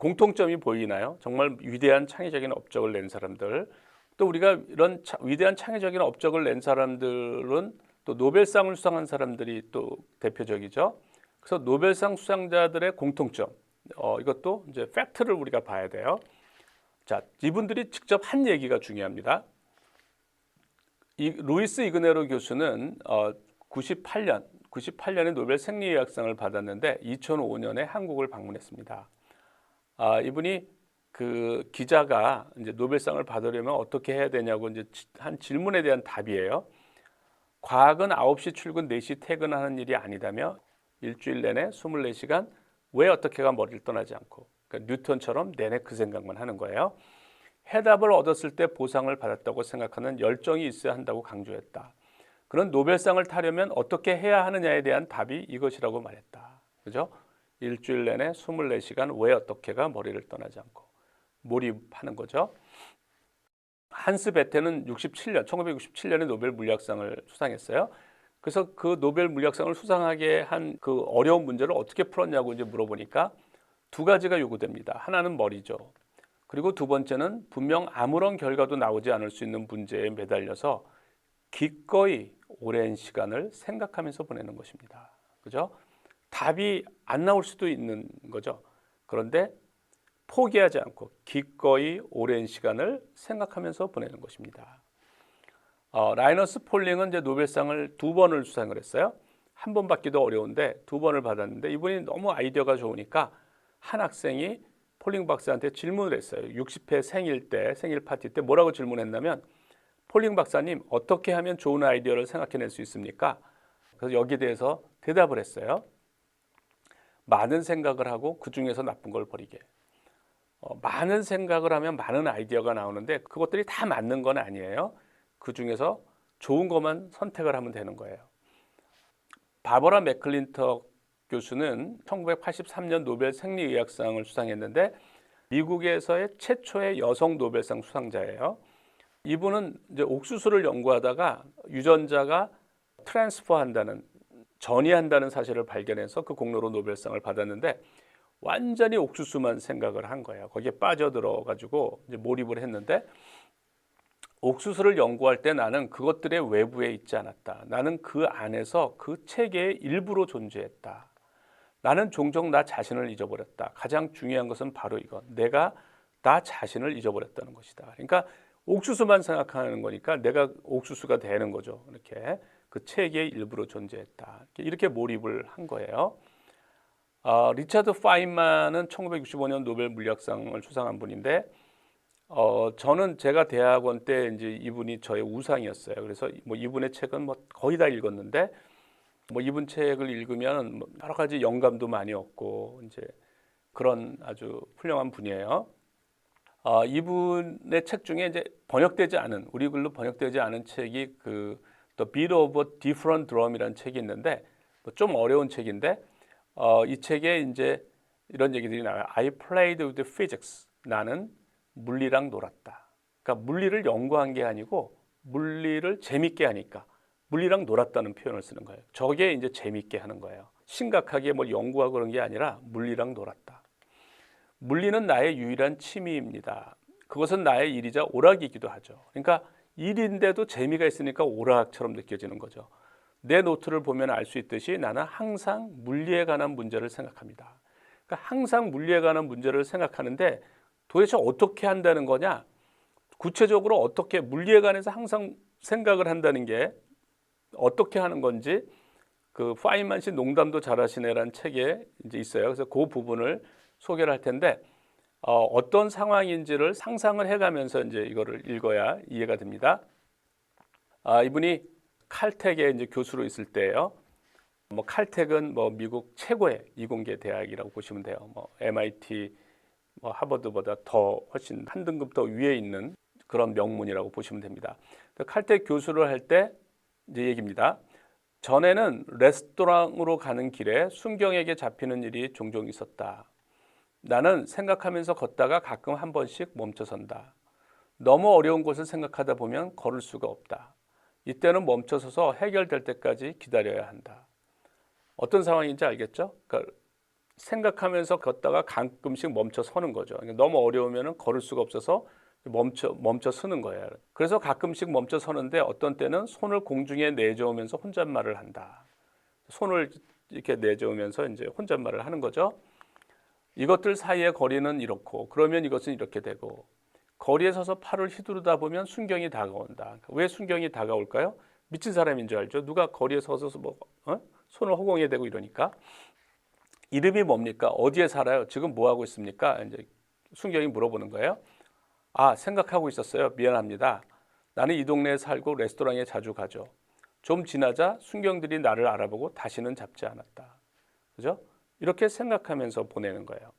공통점이 보이나요? 정말 위대한 창의적인 업적을 낸 사람들. 또 우리가 이런 위대한 창의적인 업적을 낸 사람들은 또 노벨상을 수상한 사람들이 또 대표적이죠. 그래서 노벨상 수상자들의 공통점, 이것도 이제 팩트를 우리가 봐야 돼요. 자, 이분들이 직접 한 얘기가 중요합니다. 루이스 이그네로 교수는 98년에 노벨 생리의학상을 받았는데 2005년에 한국을 방문했습니다. 이분이 그 기자가 이제 노벨상을 받으려면 어떻게 해야 되냐고 이제 한 질문에 대한 답이에요. 과학은 9시 출근, 4시 퇴근하는 일이 아니다며 일주일 내내 24시간 왜 어떻게가 머리를 떠나지 않고, 그러니까 뉴턴처럼 내내 그 생각만 하는 거예요. 해답을 얻었을 때 보상을 받았다고 생각하는 열정이 있어야 한다고 강조했다. 그런 노벨상을 타려면 어떻게 해야 하느냐에 대한 답이 이것이라고 말했다. 그죠? 일주일 내내 24시간 왜 어떻게가 머리를 떠나지 않고 몰입하는 거죠. 한스 베테는 1967년에 노벨 물리학상을 수상했어요. 그래서 그 노벨 물리학상을 수상하게 한 그 어려운 문제를 어떻게 풀었냐고 이제 물어보니까 두 가지가 요구됩니다. 하나는 머리죠. 그리고 두 번째는 분명 아무런 결과도 나오지 않을 수 있는 문제에 매달려서 기꺼이 오랜 시간을 생각하면서 보내는 것입니다. 그죠? 답이 안 나올 수도 있는 거죠. 그런데 포기하지 않고 기꺼이 오랜 시간을 생각하면서 보내는 것입니다. 라이너스 폴링은 이제 노벨상을 2번을 수상을 했어요. 한 번 받기도 어려운데 2번을 받았는데 이분이 너무 아이디어가 좋으니까 한 학생이 폴링 박사한테 질문을 했어요. 60회 생일 파티 때 뭐라고 질문했냐면, 폴링 박사님, 어떻게 하면 좋은 아이디어를 생각해낼 수 있습니까? 그래서 여기에 대해서 대답을 했어요. 많은 생각을 하고 그 중에서 나쁜 걸 버리게. 많은 생각을 하면 많은 아이디어가 나오는데 그것들이 다 맞는 건 아니에요. 그 중에서 좋은 것만 선택을 하면 되는 거예요. 바버라 맥클린터 교수는 1983년 노벨 생리의학상을 수상했는데 미국에서의 최초의 여성 노벨상 수상자예요. 이분은 이제 옥수수를 연구하다가 유전자가 트랜스퍼한다는, 전이한다는 사실을 발견해서 그 공로로 노벨상을 받았는데 완전히 옥수수만 생각을 한 거예요. 거기에 빠져들어 가지고 이제 몰입을 했는데, 옥수수를 연구할 때 나는 그것들의 외부에 있지 않았다. 나는 그 안에서 그 체계의 일부로 존재했다. 나는 종종 나 자신을 잊어버렸다. 가장 중요한 것은 바로 이것. 내가 나 자신을 잊어버렸다는 것이다. 그러니까 옥수수만 생각하는 거니까 내가 옥수수가 되는 거죠. 이렇게 그 체계의 일부로 존재했다. 이렇게 몰입을 한 거예요. 리차드 파인만은 1965년 노벨 물리학상을 수상한 분인데, 저는 제가 대학원 때 이제 이분이 저의 우상이었어요. 그래서 뭐 이분의 책은 뭐 거의 다 읽었는데, 뭐 이분 책을 읽으면 뭐 여러 가지 영감도 많이 얻고 이제 그런 아주 훌륭한 분이에요. 이분의 책 중에 이제 번역되지 않은, 우리 글로 번역되지 않은 책이 그 The Beat of a Different Drum이라는 책이 있는데, 좀 어려운 책인데, 이 책에 이제 이런 얘기들이 나와요. I played with physics. 나는 물리랑 놀았다. 그러니까 물리를 연구한 게 아니고 물리를 재밌게 하니까 물리랑 놀았다는 표현을 쓰는 거예요. 저게 이제 재밌게 하는 거예요. 심각하게 뭘 연구하고 그런 게 아니라 물리랑 놀았다. 물리는 나의 유일한 취미입니다. 그것은 나의 일이자 오락이기도 하죠. 그러니까 일인데도 재미가 있으니까 오락처럼 느껴지는 거죠. 내 노트를 보면 알 수 있듯이 나는 항상 물리에 관한 문제를 생각합니다. 그러니까 항상 물리에 관한 문제를 생각하는데 도대체 어떻게 한다는 거냐? 구체적으로 어떻게 물리에 관해서 항상 생각을 한다는 게 어떻게 하는 건지, 그 파인만 씨 농담도 잘하시네라는 책에 이제 있어요. 그래서 그 부분을 소개를 할 텐데, 어떤 상황인지를 상상을 해가면서 이제 이거를 읽어야 이해가 됩니다. 이분이 칼텍에 이제 교수로 있을 때예요. 뭐 칼텍은 뭐 미국 최고의 이공계 대학이라고 보시면 돼요. 뭐 MIT, 뭐 하버드보다 더 훨씬 한 등급 더 위에 있는 그런 명문이라고 보시면 됩니다. 칼텍 교수를 할 때 이제 얘기입니다. 전에는 레스토랑으로 가는 길에 순경에게 잡히는 일이 종종 있었다. 나는 생각하면서 걷다가 가끔 한 번씩 멈춰선다. 너무 어려운 것을 생각하다 보면 걸을 수가 없다. 이때는 멈춰서서 해결될 때까지 기다려야 한다. 어떤 상황인지 알겠죠? 그러니까 생각하면서 걷다가 가끔씩 멈춰 서는 거죠. 그러니까 너무 어려우면 걸을 수가 없어서 멈춰 서는 거예요. 그래서 가끔씩 멈춰 서는데 어떤 때는 손을 공중에 내저으면서 혼잣말을 한다. 손을 이렇게 내저으면서 이제 혼잣말을 하는 거죠. 이것들 사이의 거리는 이렇고 그러면 이것은 이렇게 되고 거리에 서서 팔을 휘두르다 보면 순경이 다가온다. 왜 순경이 다가올까요? 미친 사람인 줄 알죠. 누가 거리에 서서 손을 허공에 대고 이러니까. 이름이 뭡니까? 어디에 살아요? 지금 뭐 하고 있습니까? 이제 순경이 물어보는 거예요. 아, 생각하고 있었어요. 미안합니다. 나는 이 동네에 살고 레스토랑에 자주 가죠. 좀 지나자 순경들이 나를 알아보고 다시는 잡지 않았다. 그죠? 이렇게 생각하면서 보내는 거예요.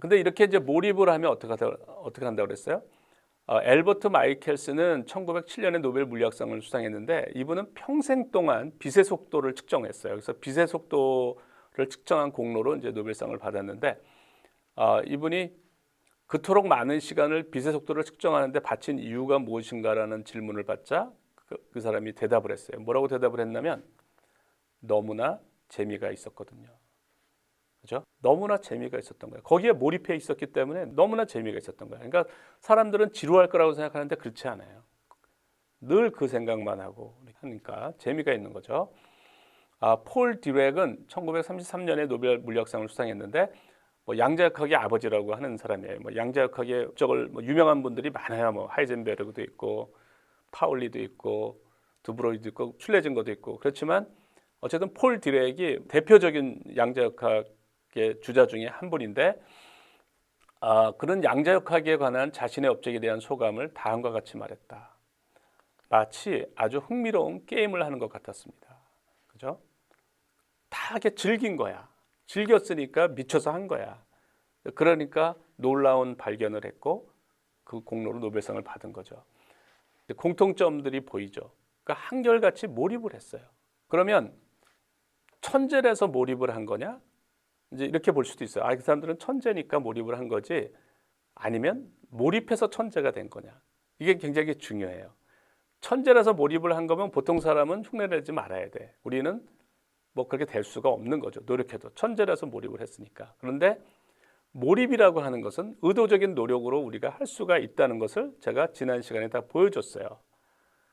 근데 이렇게 이제 몰입을 하면 어떻게 한다고 그랬어요? 엘버트 마이켈스는 1907년에 노벨 물리학상을 수상했는데 이분은 평생 동안 빛의 속도를 측정했어요. 그래서 빛의 속도를 측정한 공로로 이제 노벨상을 받았는데 이분이 그토록 많은 시간을 빛의 속도를 측정하는데 바친 이유가 무엇인가라는 질문을 받자 그 사람이 대답을 했어요. 뭐라고 대답을 했냐면 너무나 재미가 있었거든요. 그죠? 너무나 재미가 있었던 거예요. 거기에 몰입해 있었기 때문에 너무나 재미가 있었던 거예요. 그러니까 사람들은 지루할 거라고 생각하는데 그렇지 않아요. 늘 그 생각만 하고 하니까 재미가 있는 거죠. 폴 디렉은 1933년에 노벨 물리학상을 수상했는데 양자역학의 아버지라고 하는 사람이에요. 양자역학의 적을 유명한 분들이 많아요. 하이젠베르그도 있고 파울리도 있고 드브로이도 있고 슐레징거도 있고 그렇지만 어쨌든 폴 디렉이 대표적인 양자역학의 주자 중에 한 분인데 그런 양자역학에 관한 자신의 업적에 대한 소감을 다음과 같이 말했다. 마치 아주 흥미로운 게임을 하는 것 같았습니다. 그죠? 다 이렇게 즐긴 거야. 즐겼으니까 미쳐서 한 거야. 그러니까 놀라운 발견을 했고 그 공로로 노벨상을 받은 거죠. 공통점들이 보이죠. 그러니까 한결같이 몰입을 했어요. 그러면 천재라서 몰입을 한 거냐? 이제 이렇게 볼 수도 있어요. 그 사람들은 천재니까 몰입을 한 거지 아니면 몰입해서 천재가 된 거냐? 이게 굉장히 중요해요. 천재라서 몰입을 한 거면 보통 사람은 흉내내지 말아야 돼. 우리는 그렇게 될 수가 없는 거죠. 노력해도 천재라서 몰입을 했으니까. 그런데 몰입이라고 하는 것은 의도적인 노력으로 우리가 할 수가 있다는 것을 제가 지난 시간에 다 보여줬어요.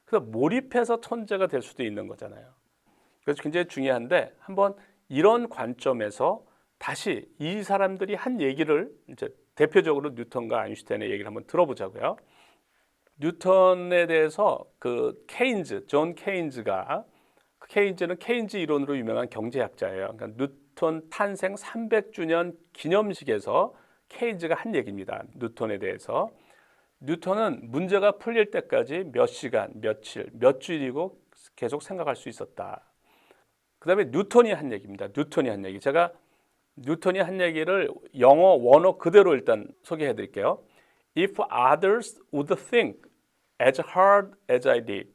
그래서 몰입해서 천재가 될 수도 있는 거잖아요. 그래서 굉장히 중요한데 한번 이런 관점에서 다시 이 사람들이 한 얘기를 이제 대표적으로 뉴턴과 아인슈타인의 얘기를 한번 들어보자고요. 뉴턴에 대해서 존 케인즈가 케인즈는 케인즈 이론으로 유명한 경제학자예요. 그러니까 뉴턴 탄생 300주년 기념식에서 케인즈가 한 얘기입니다. 뉴턴에 대해서. 뉴턴은 문제가 풀릴 때까지 몇 시간, 며칠, 몇 주일이고 계속 생각할 수 있었다. 그 다음에 뉴턴이 한 얘기입니다. 뉴턴이 한 얘기. 제가 뉴턴이 한 얘기를 영어 원어 그대로 일단 소개해 드릴게요. If others would think as hard as I did,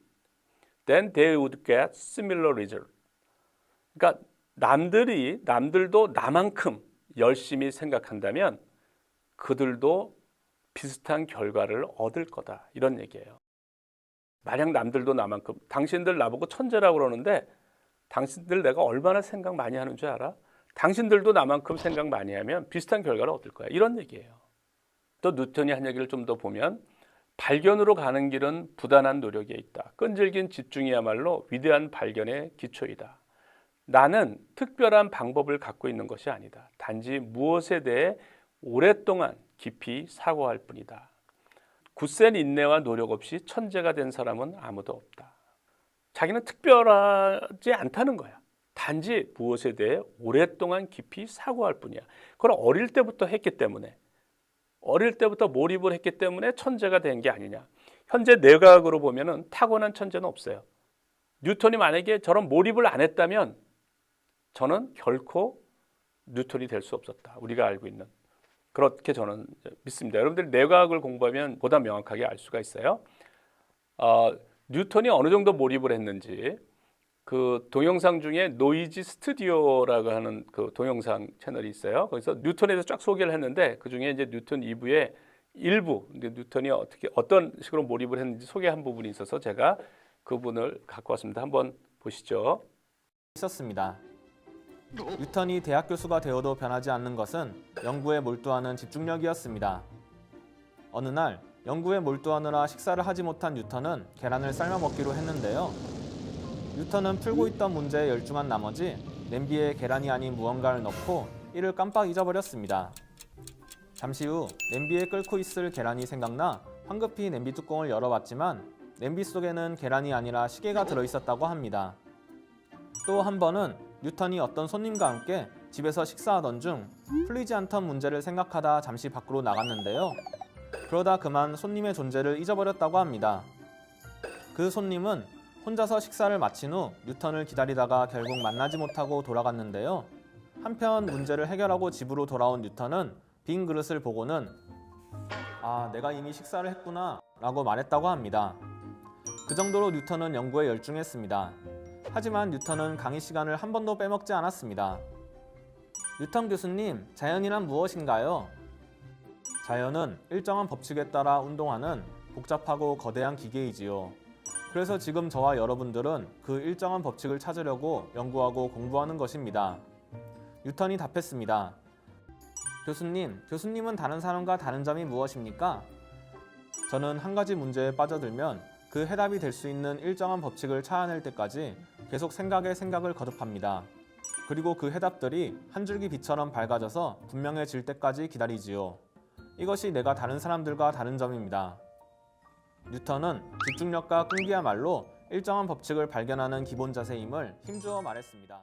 then they would get similar result. 그러니까 남들도 나만큼 열심히 생각한다면 그들도 비슷한 결과를 얻을 거다. 이런 얘기예요. 만약 남들도 나만큼 당신들 나보고 천재라고 그러는데 당신들 내가 얼마나 생각 많이 하는 줄 알아? 당신들도 나만큼 생각 많이 하면 비슷한 결과를 얻을 거야. 이런 얘기예요. 또 뉴턴이 한 얘기를 좀 더 보면 발견으로 가는 길은 부단한 노력에 있다. 끈질긴 집중이야말로 위대한 발견의 기초이다. 나는 특별한 방법을 갖고 있는 것이 아니다. 단지 무엇에 대해 오랫동안 깊이 사고할 뿐이다. 굳센 인내와 노력 없이 천재가 된 사람은 아무도 없다. 자기는 특별하지 않다는 거야. 단지 무엇에 대해 오랫동안 깊이 사고할 뿐이야. 그걸 어릴 때부터 했기 때문에 어릴 때부터 몰입을 했기 때문에 천재가 된 게 아니냐. 현재 뇌과학으로 보면은 타고난 천재는 없어요. 뉴턴이 만약에 저런 몰입을 안 했다면 저는 결코 뉴턴이 될 수 없었다. 우리가 알고 있는. 그렇게 저는 믿습니다. 여러분들이 뇌과학을 공부하면 보다 명확하게 알 수가 있어요. 뉴턴이 어느 정도 몰입을 했는지 그 동영상 중에 노이즈 스튜디오라고 하는 그 동영상 채널이 있어요. 거기서 뉴턴에 대해서 쫙 소개를 했는데 그 중에 이제 뉴턴 2부의 일부, 뉴턴이 어떤 식으로 몰입을 했는지 소개한 부분이 있어서 제가 그 부분을 갖고 왔습니다. 한번 보시죠. 있었습니다. 뉴턴이 대학 교수가 되어도 변하지 않는 것은 연구에 몰두하는 집중력이었습니다. 어느 날 연구에 몰두하느라 식사를 하지 못한 뉴턴은 계란을 삶아 먹기로 했는데요. 뉴턴은 풀고 있던 문제에 열중한 나머지 냄비에 계란이 아닌 무언가를 넣고 이를 깜빡 잊어버렸습니다. 잠시 후 냄비에 끓고 있을 계란이 생각나 황급히 냄비 뚜껑을 열어봤지만 냄비 속에는 계란이 아니라 시계가 들어있었다고 합니다. 또 한 번은 뉴턴이 어떤 손님과 함께 집에서 식사하던 중 풀리지 않던 문제를 생각하다 잠시 밖으로 나갔는데요. 그러다 그만 손님의 존재를 잊어버렸다고 합니다. 그 손님은 혼자서 식사를 마친 후 뉴턴을 기다리다가 결국 만나지 못하고 돌아갔는데요. 한편 문제를 해결하고 집으로 돌아온 뉴턴은 빈 그릇을 보고는 "아, 내가 이미 식사를 했구나 라고 말했다고 합니다. 그 정도로 뉴턴은 연구에 열중했습니다. 하지만 뉴턴은 강의 시간을 한 번도 빼먹지 않았습니다. 뉴턴 교수님, 자연이란 무엇인가요? 자연은 일정한 법칙에 따라 운동하는 복잡하고 거대한 기계이지요. 그래서 지금 저와 여러분들은 그 일정한 법칙을 찾으려고 연구하고 공부하는 것입니다. 뉴턴이 답했습니다. 교수님은 다른 사람과 다른 점이 무엇입니까? 저는 한 가지 문제에 빠져들면 그 해답이 될 수 있는 일정한 법칙을 찾아낼 때까지 계속 생각에 생각을 거듭합니다. 그리고 그 해답들이 한 줄기 빛처럼 밝아져서 분명해질 때까지 기다리지요. 이것이 내가 다른 사람들과 다른 점입니다. 뉴턴은 집중력과 끈기야말로 일정한 법칙을 발견하는 기본 자세임을 힘주어 말했습니다.